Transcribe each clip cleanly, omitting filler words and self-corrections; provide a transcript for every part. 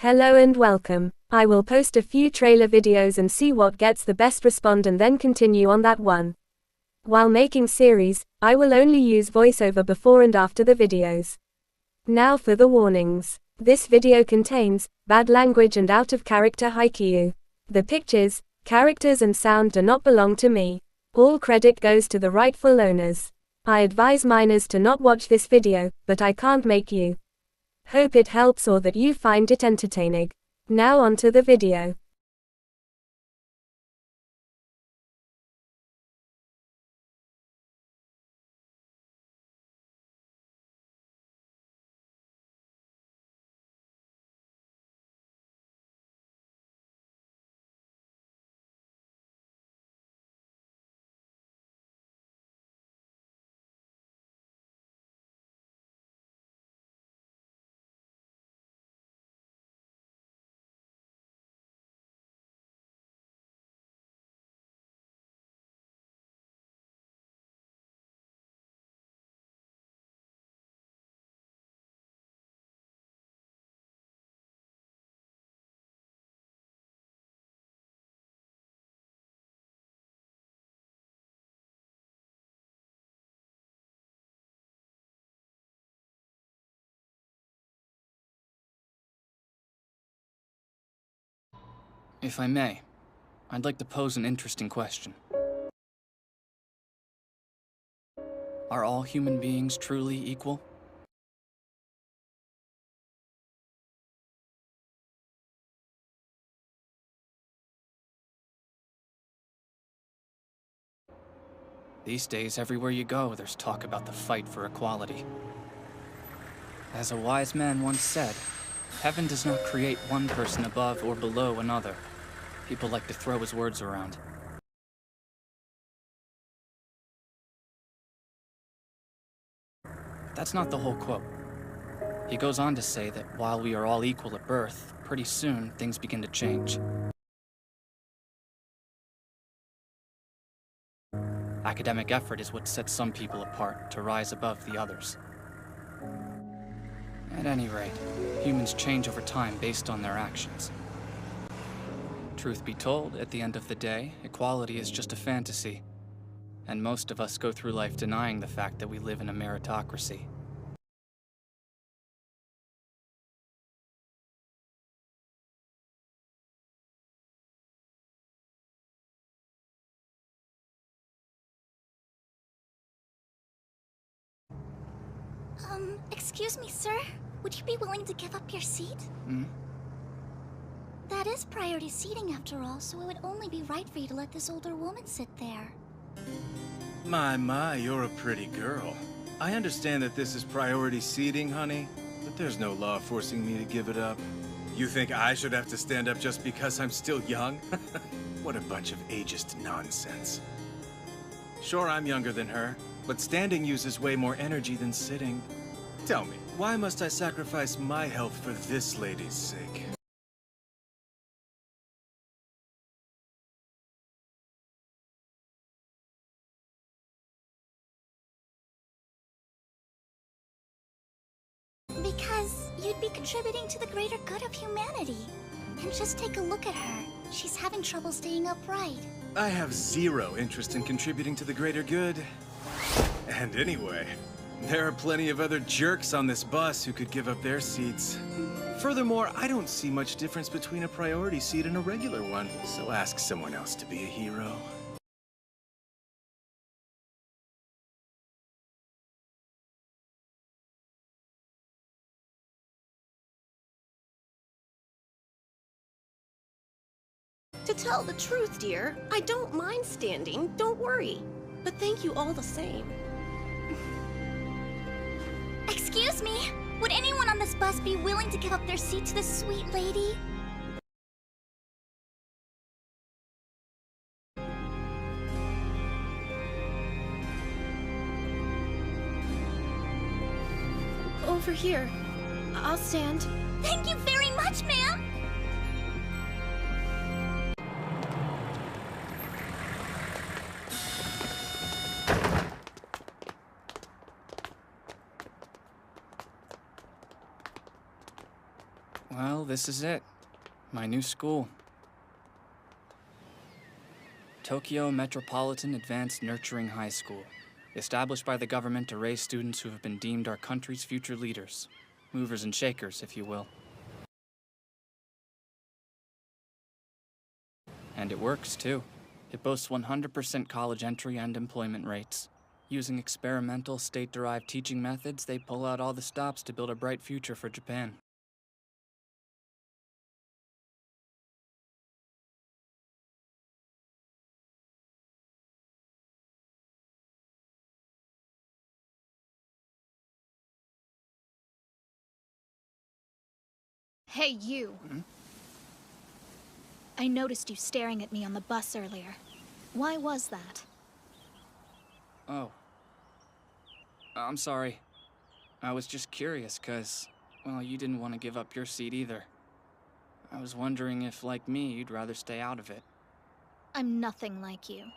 Hello and welcome. I will post a few trailer videos and see what gets the best response and then continue on that one. While making series, I will only use voiceover before and after the videos. Now for the warnings. This video contains bad language and out-of-character Haikyuu. The pictures, characters and sound do not belong to me. All credit goes to the rightful owners. I advise minors to not watch this video, but I can't make you. Hope it helps or that you find it entertaining. Now on to the video. If I may, I'd like to pose an interesting question. Are all human beings truly equal? These days, everywhere you go, there's talk about the fight for equality. As a wise man once said, heaven does not create one person above or below another. People like to throw his words around. That's not the whole quote. He goes on to say that while we are all equal at birth, pretty soon things begin to change. Academic effort is what sets some people apart to rise above the others. At any rate, humans change over time based on their actions. Truth be told, at the end of the day, equality is just a fantasy. And most of us go through life denying the fact that we live in a meritocracy. Excuse me, sir. Would you be willing to give up your seat? That is priority seating after all, so it would only be right for you to let this older woman sit there. My, you're a pretty girl. I understand that this is priority seating, honey, but there's no law forcing me to give it up. You think I should have to stand up just because I'm still young? What a bunch of ageist nonsense. Sure, I'm younger than her, but standing uses way more energy than sitting. Tell me, why must I sacrifice my health for this lady's sake? Because you'd be contributing to the greater good of humanity. And just take a look at her. She's having trouble staying upright. I have zero interest in contributing to the greater good. And anyway, there are plenty of other jerks on this bus who could give up their seats. Furthermore, I don't see much difference between a priority seat and a regular one, so ask someone else to be a hero. To tell the truth, dear, I don't mind standing, don't worry. But thank you all the same. Excuse me, would anyone on this bus be willing to give up their seat to this sweet lady? Over here. I'll stand. Thank you very much, ma'am! Well, this is it. My new school. Tokyo Metropolitan Advanced Nurturing High School. Established by the government to raise students who have been deemed our country's future leaders. Movers and shakers, if you will. And it works, too. It boasts 100% college entry and employment rates. Using experimental, state-derived teaching methods, they pull out all the stops to build a bright future for Japan. Hey, you. I noticed you staring at me on the bus earlier. Why was that? Oh. I'm sorry. I was just curious, 'cause, well, you didn't want to give up your seat either. I was wondering if, like me, you'd rather stay out of it. I'm nothing like you.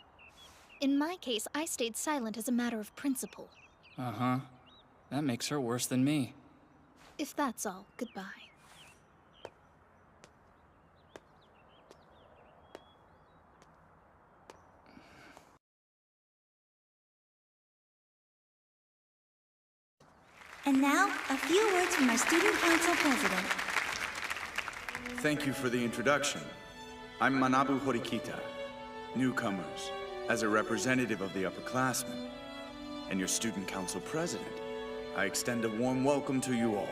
In my case, I stayed silent as a matter of principle. Uh-huh. That makes her worse than me. If that's all, goodbye. And now, a few words from our student council president. Thank you for the introduction. I'm Manabu Horikita, newcomers, as a representative of the upperclassmen, and your student council president. I extend a warm welcome to you all.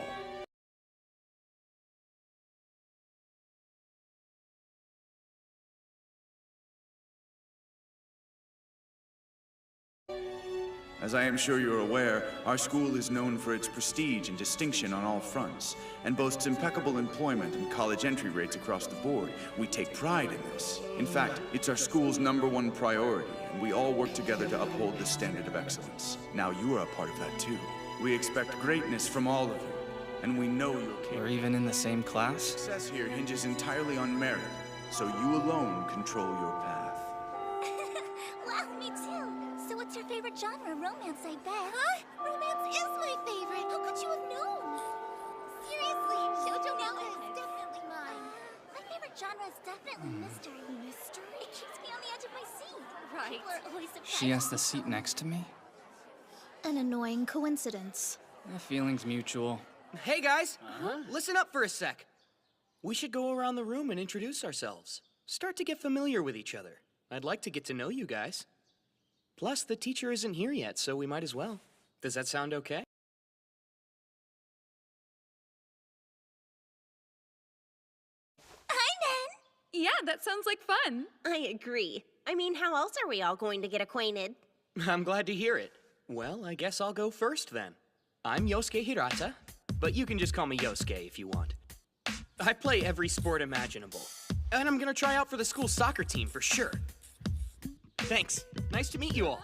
As I am sure you're aware, our school is known for its prestige and distinction on all fronts, and boasts impeccable employment and college entry rates across the board. We take pride in this. In fact, it's our school's #1 priority, and we all work together to uphold this standard of excellence. Now you are a part of that too. We expect greatness from all of you, and we know you're capable. We're even in the same class? Success here hinges entirely on merit, so you alone control your path. Wow, me too. So what's your favorite genre? Romance, I bet. Huh? Romance is my favorite. How could you have known? Seriously, shoujo now is definitely mine. My favorite genre is definitely mystery. Mystery? It keeps me on the edge of my seat. Right. People are always surprised. She has the seat next to me? An annoying coincidence. The feeling's mutual. Hey guys, listen up for a sec. We should go around the room and introduce ourselves. Start to get familiar with each other. I'd like to get to know you guys. Plus, the teacher isn't here yet, so we might as well. Does that sound okay? Hi, Nen. Yeah, that sounds like fun. I agree. I mean, how else are we all going to get acquainted? I'm glad to hear it. Well, I guess I'll go first then. I'm Yosuke Hirata, but you can just call me Yosuke if you want. I play every sport imaginable, and I'm gonna try out for the school soccer team for sure. Thanks. Nice to meet you all.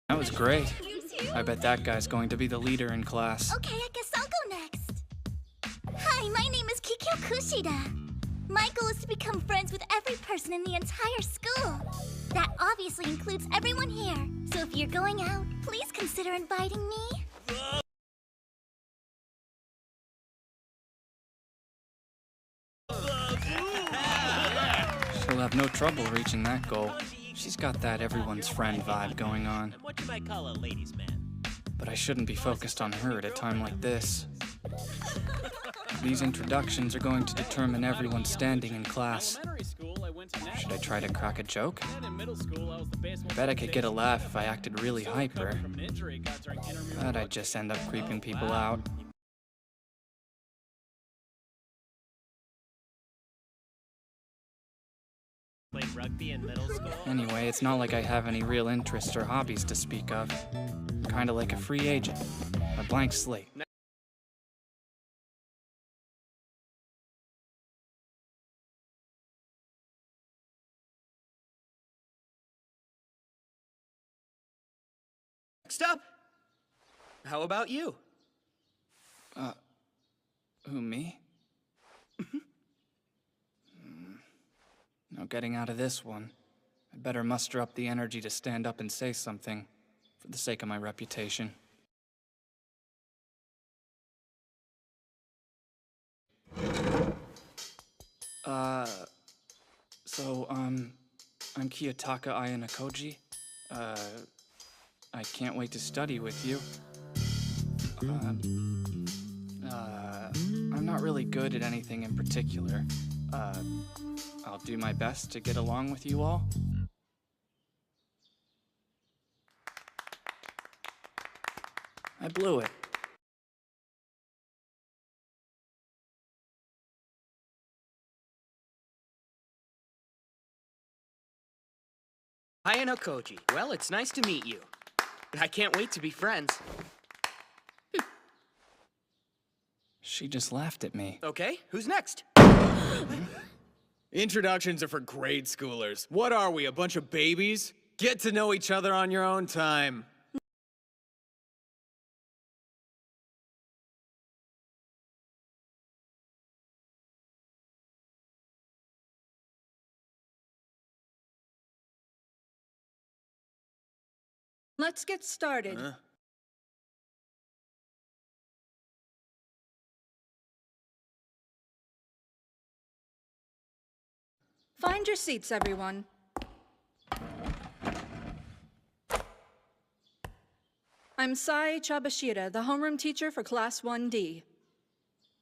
That was great. I bet that guy's going to be the leader in class. Okay, I guess I'll go next. Hi, my name is Kikyo Kushida. My goal is to become friends with every person in the entire school. That obviously includes everyone here. So if you're going out, please consider inviting me. She'll have no trouble reaching that goal. She's got that everyone's friend vibe going on. What you might call a ladies' man. But I shouldn't be focused on her at a time like this. These introductions are going to determine everyone's standing in class. Should I try to crack a joke? I bet I could get a laugh if I acted really hyper. But I'd just end up creeping people out. Played rugby in middle school. Anyway, it's not like I have any real interests or hobbies to speak of. Kinda like a free agent. A blank slate. Next up, how about you? Who, me? No getting out of this one. I better muster up the energy to stand up and say something, for the sake of my reputation. I'm Kiyotaka Ayanokoji. I can't wait to study with you. I'm not really good at anything in particular. I'll do my best to get along with you all. I blew it. Ayano Koji. Well, it's nice to meet you. I can't wait to be friends. She just laughed at me. Okay, who's next? Introductions are for grade schoolers. What are we, a bunch of babies? Get to know each other on your own time. Let's get started. Find your seats, everyone. I'm Sai Chabashira, the homeroom teacher for Class 1D.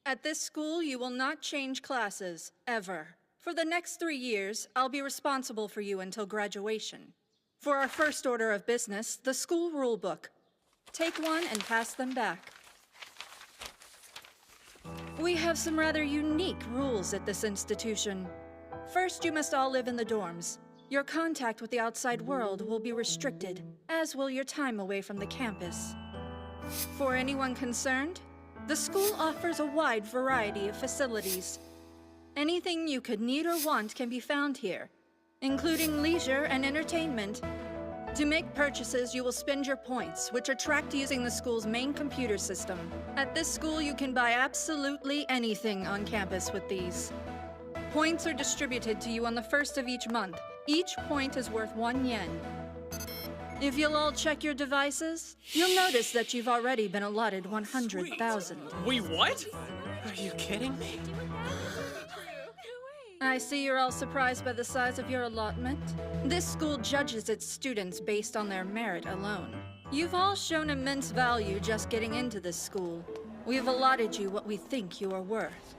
At this school, you will not change classes, ever. For the next 3 years, I'll be responsible for you until graduation. For our first order of business, the school rule book. Take one and pass them back. We have some rather unique rules at this institution. First, you must all live in the dorms. Your contact with the outside world will be restricted, as will your time away from the campus. For anyone concerned, the school offers a wide variety of facilities. Anything you could need or want can be found here, including leisure and entertainment. To make purchases, you will spend your points, which are tracked using the school's main computer system. At this school, you can buy absolutely anything on campus with these. Points are distributed to you on the first of each month. Each point is worth 1 yen. If you'll all check your devices, you'll notice that you've already been allotted 100,000. Wait, what? Are you kidding me? I see you're all surprised by the size of your allotment. This school judges its students based on their merit alone. You've all shown immense value just getting into this school. We've allotted you what we think you are worth.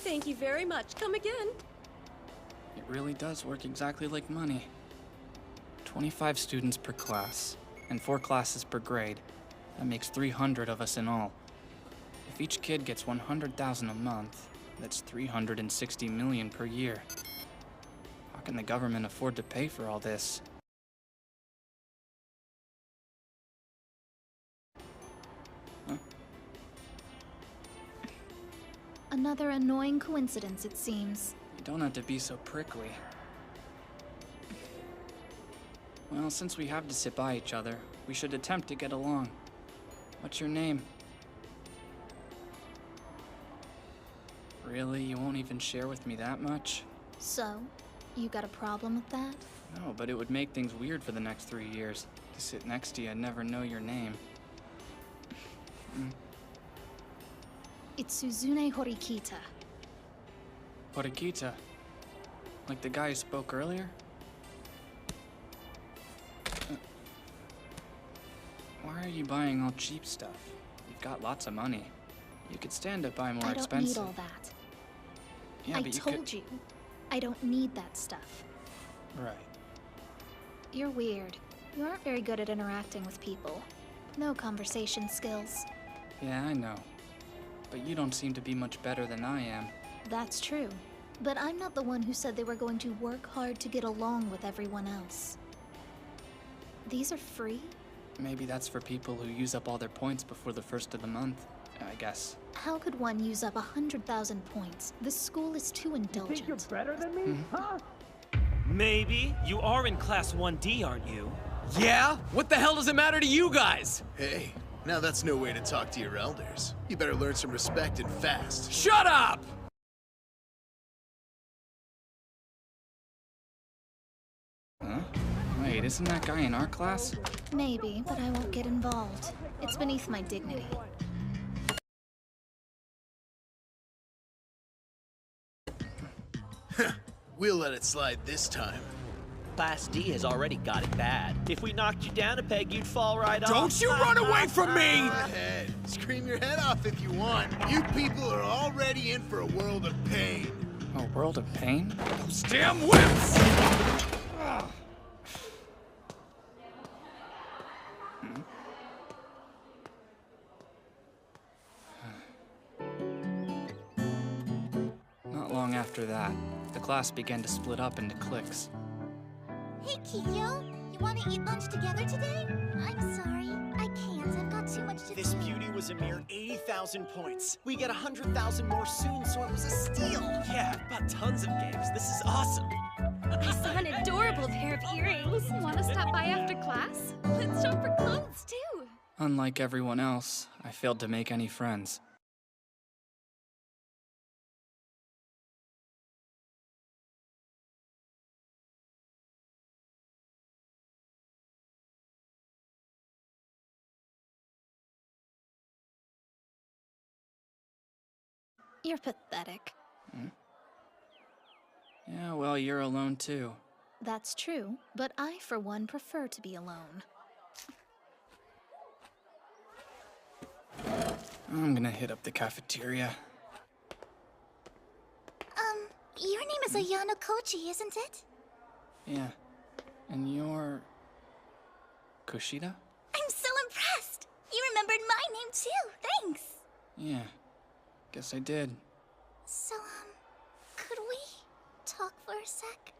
Thank you very much. Come again. It really does work exactly like money. 25 students per class, and 4 classes per grade. That makes 300 of us in all. If each kid gets 100,000 a month, that's 360 million per year. How can the government afford to pay for all this? Huh? Another annoying coincidence, it seems. You don't have to be so prickly. Well, since we have to sit by each other, we should attempt to get along. What's your name? Really? You won't even share with me that much? So, you got a problem with that? No, but it would make things weird for the next 3 years. To sit next to you and never know your name. It's Suzune Horikita. Horikita? Like the guy who spoke earlier? Why are you buying all cheap stuff? You've got lots of money. You could stand to buy more expensive. I don't need all that. Yeah, I but you told you, I don't need that stuff. Right. You're weird. You aren't very good at interacting with people. No conversation skills. Yeah, I know. But you don't seem to be much better than I am. That's true. But I'm not the one who said they were going to work hard to get along with everyone else. These are free? Maybe that's for people who use up all their points before the first of the month, I guess. How could one use up 100,000 points? This school is too indulgent. Think you're better than me, huh? Maybe. You are in Class 1D, aren't you? Yeah? What the hell does it matter to you guys? Hey, Now that's no way to talk to your elders. You better learn some respect and fast. Shut up! Huh? Wait, isn't that guy in our class? Maybe, but I won't get involved. It's beneath my dignity. We'll let it slide this time. Class D has already got it bad. If we knocked you down a peg, you'd fall right off. Don't you run away from me! Go ahead. Scream your head off if you want. You people are already in for a world of pain. A world of pain? Those damn whips! Not long after that, the class began to split up into cliques. Hey, Kikyo, you want to eat lunch together today? I'm sorry, I can't. I've got too much to do. This beauty was a mere 80,000 points. We get 100,000 more soon, so it was a steal. Yeah, I've bought tons of games. This is awesome. I saw an adorable pair of earrings. Want to stop by after class? Let's shop for clothes, too. Unlike everyone else, I failed to make any friends. You're pathetic. Yeah, well, you're alone too. That's true, but I, for one, prefer to be alone. I'm gonna hit up the cafeteria. Your name is Ayano Kochi, isn't it? Yeah. And you're... Kushida? I'm so impressed! You remembered my name too, thanks! Yeah. Guess I did. So, could we talk for a sec?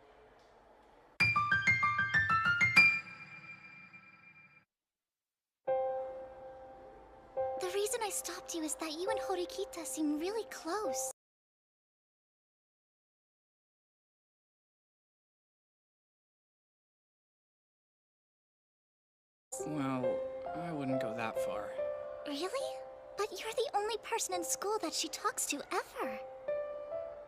The reason I stopped you is that you and Horikita seem really close. Well, I wouldn't go that far. Really? But you're the only person in school that she talks to ever.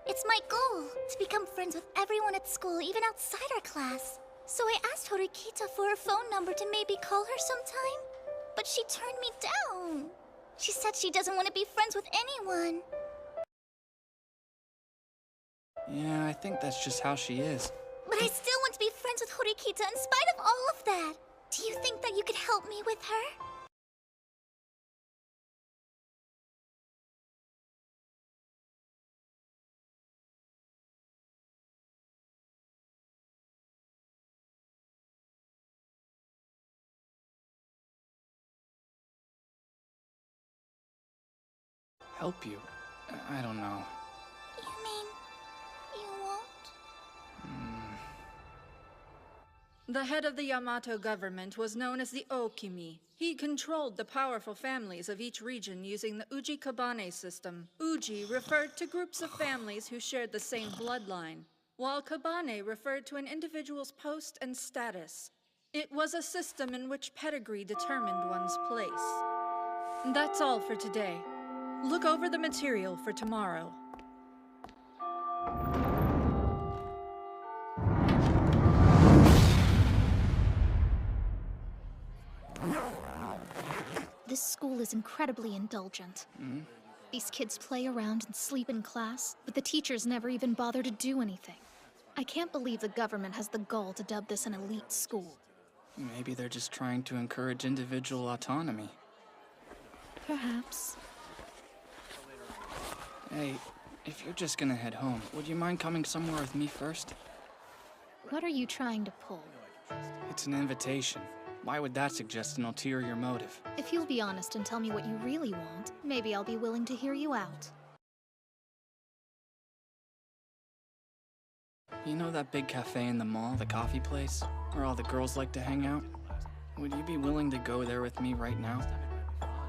It's my goal, to become friends with everyone at school, even outside our class. So I asked Horikita for her phone number to maybe call her sometime. But she turned me down. She said she doesn't want to be friends with anyone. Yeah, I think that's just how she is. But I still want to be friends with Horikita in spite of all of that. Do you think that you could help me with her? Help you? I don't know. You mean you won't? The head of the Yamato government was known as the Okimi. He controlled the powerful families of each region using the Uji-Kabane system. Uji referred to groups of families who shared the same bloodline, while Kabane referred to an individual's post and status. It was a system in which pedigree determined one's place. That's all for today. Look over the material for tomorrow. This school is incredibly indulgent. These kids play around and sleep in class, but the teachers never even bother to do anything. I can't believe the government has the gall to dub this an elite school. Maybe they're just trying to encourage individual autonomy. Perhaps. Hey, if you're just gonna head home, would you mind coming somewhere with me first? What are you trying to pull? It's an invitation. Why would that suggest an ulterior motive? If you'll be honest and tell me what you really want, maybe I'll be willing to hear you out. You know that big cafe in the mall, the coffee place, where all the girls like to hang out? Would you be willing to go there with me right now?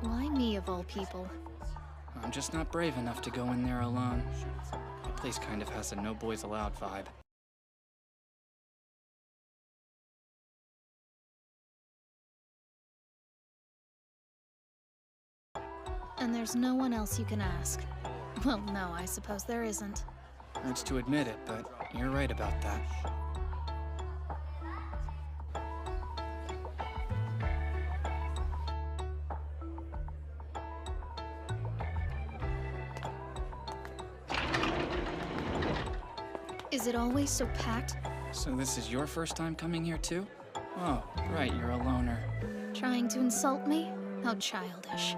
Why me of all people? I'm just not brave enough to go in there alone. The place kind of has a no boys allowed vibe. And there's no one else you can ask. Well, no, I suppose there isn't. Hurts to admit it, but you're right about that. Is it always so packed? So this is your first time coming here too? Oh, right, you're a loner. Trying to insult me? How childish.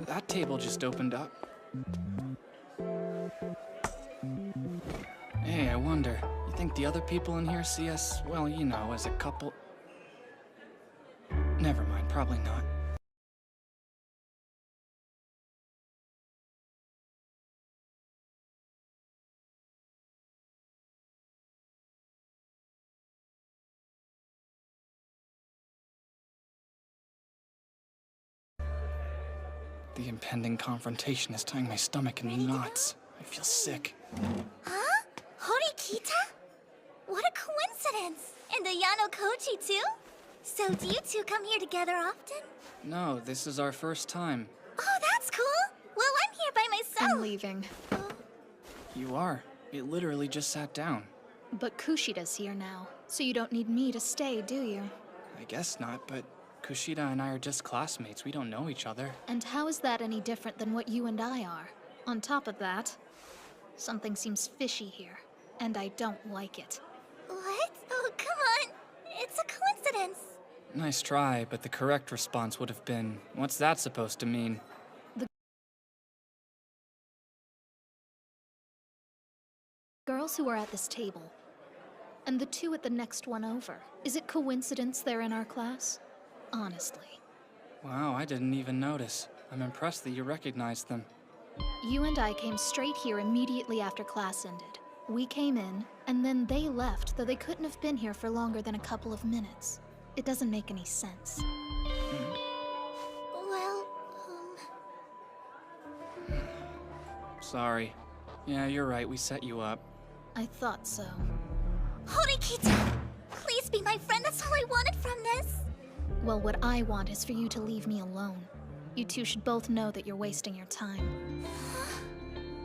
That table just opened up. Hey, I wonder, you think the other people in here see us, well, you know, as a couple? Never mind, probably not. The impending confrontation is tying my stomach in knots. I feel sick. Huh? Horikita? What a coincidence! And the Yano Kochi too? So do you two come here together often? No, this is our first time. Oh, that's cool! Well, I'm here by myself! I'm leaving. You are. It literally just sat down. But Kushida's here now, so you don't need me to stay, do you? I guess not, but Kushida and I are just classmates. We don't know each other. And how is that any different than what you and I are? On top of that, something seems fishy here, and I don't like it. What? Oh, come on! It's a coincidence! Nice try, but the correct response would have been, what's that supposed to mean? The girls who are at this table, and the two at the next one over. Is it coincidence they're in our class? Honestly. Wow, I didn't even notice. I'm impressed that you recognized them. You and I came straight here immediately after class ended. We came in, and then they left, though they couldn't have been here for longer than a couple of minutes. It doesn't make any sense. Well, Sorry. Yeah, you're right, we set you up. I thought so. Horikita! Please be my friend, that's all I wanted from this! Well, what I want is for you to leave me alone. You two should both know that you're wasting your time.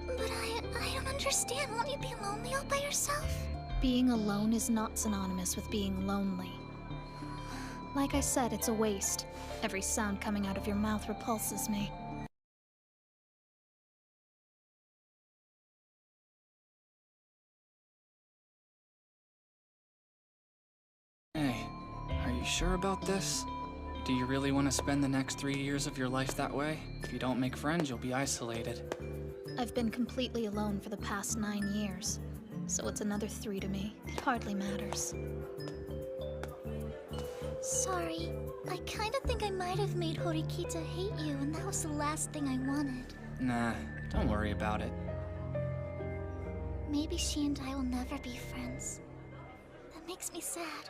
But I don't understand. Won't you be lonely all by yourself? Being alone is not synonymous with being lonely. Like I said, it's a waste. Every sound coming out of your mouth repulses me. Hey, are you sure about this? Do you really want to spend the next 3 years of your life that way? If you don't make friends, you'll be isolated. I've been completely alone for the past 9 years, so it's another 3 to me. It hardly matters. Sorry. I kinda think I might have made Horikita hate you, and that was the last thing I wanted. Nah, don't worry about it. Maybe she and I will never be friends. That makes me sad.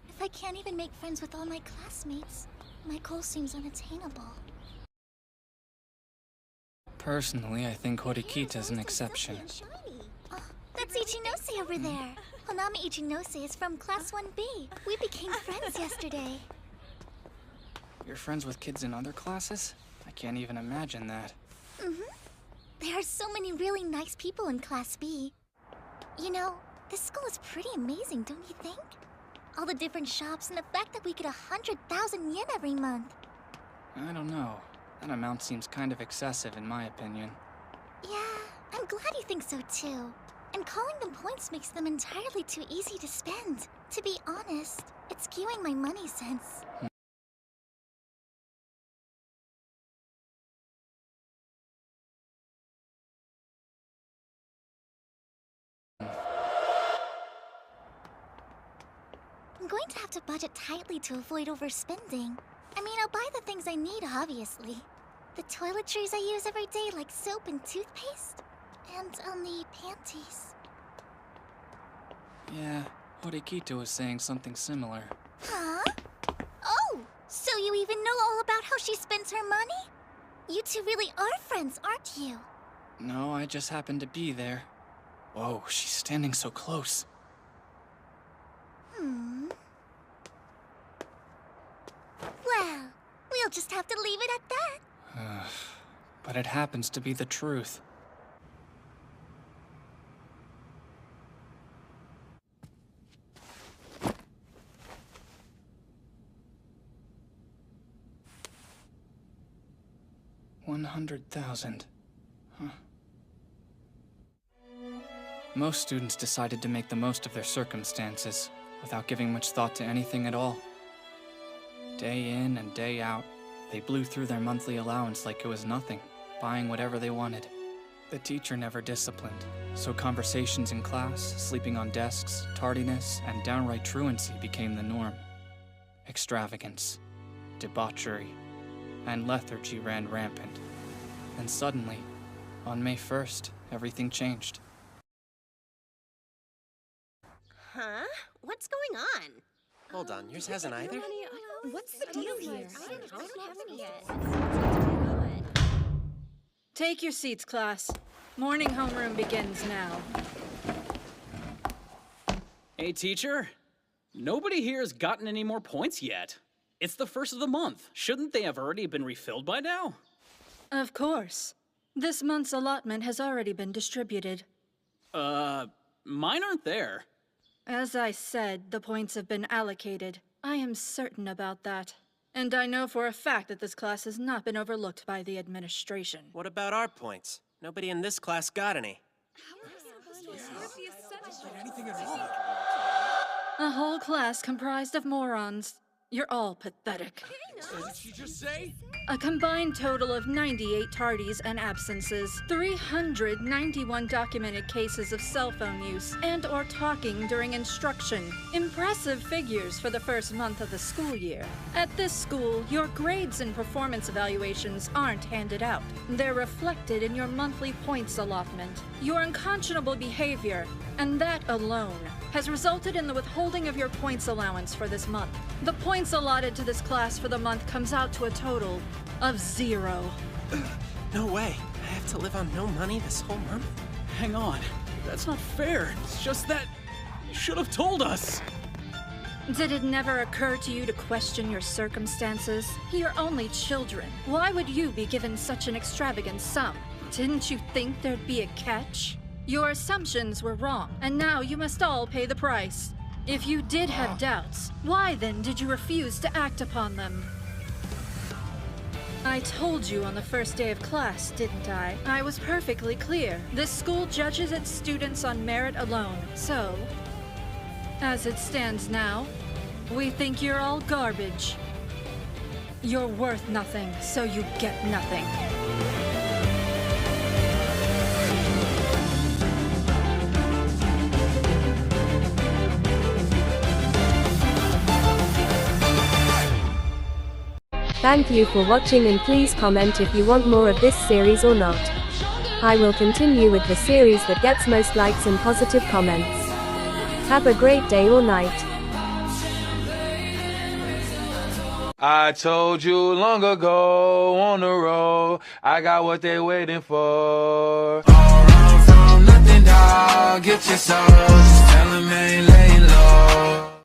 If I can't even make friends with all my classmates, my goal seems unattainable. Personally, I think Horikita's an exception. Oh, that's Ichinose over there. Honami Ichinose is from Class 1B. We became friends yesterday. You're friends with kids in other classes? I can't even imagine that. There are so many really nice people in Class B. You know, this school is pretty amazing, don't you think? All the different shops and the fact that we get 100,000 yen every month. I don't know. That amount seems kind of excessive in my opinion. Yeah, I'm glad you think so too. And calling them points makes them entirely too easy to spend. To be honest, it's skewing my money sense. I'm going to have to budget tightly to avoid overspending. I mean, I'll buy the things I need, obviously. The toiletries I use every day, like soap and toothpaste. And I'll need panties. Yeah, Horikita was saying something similar. Huh? Oh, so you even know all about how she spends her money? You two really are friends, aren't you? No, I just happened to be there. Whoa, she's standing so close. Well, we'll just have to leave it at that. But it happens to be the truth. $100,000. Huh. Most students decided to make the most of their circumstances, without giving much thought to anything at all. Day in and day out, they blew through their monthly allowance like it was nothing, buying whatever they wanted. The teacher never disciplined, so conversations in class, sleeping on desks, tardiness, and downright truancy became the norm. Extravagance, debauchery, and lethargy ran rampant. And suddenly, on May 1st, everything changed. Huh? What's going on? Hold on, yours hasn't either? What's the deal here? I don't have any yet. Take your seats, class. Morning homeroom begins now. Hey, teacher. Nobody here has gotten any more points yet. It's the first of the month. Shouldn't they have already been refilled by now? Of course. This month's allotment has already been distributed. Mine aren't there. As I said, the points have been allocated. I am certain about that. And I know for a fact that this class has not been overlooked by the administration. What about our points? Nobody in this class got any. A whole class comprised of morons. You're all pathetic. What did she just say? A combined total of 98 tardies and absences, 391 documented cases of cell phone use and/or talking during instruction. Impressive figures for the first month of the school year. At this school, your grades and performance evaluations aren't handed out. They're reflected in your monthly points allotment. Your unconscionable behavior, and that alone, has resulted in the withholding of your points allowance for this month. The points allotted to this class for the month comes out to a total of 0. No way. I have to live on no money this whole month? Hang on. That's not fair. It's just that you should have told us. Did it never occur to you to question your circumstances? You're only children. Why would you be given such an extravagant sum? Didn't you think there'd be a catch? Your assumptions were wrong, and now you must all pay the price. If you did have doubts, why then did you refuse to act upon them? I told you on the first day of class, didn't I? I was perfectly clear. This school judges its students on merit alone, so... as it stands now, we think you're all garbage. You're worth nothing, so you get nothing. Thank you for watching, and please comment if you want more of this series or not. I will continue with the series that gets most likes and positive comments. Have a great day or night. I told you long ago on the road, I got what they waiting for. All run from nothing, dog, get your soul, just tell them ain't laying low.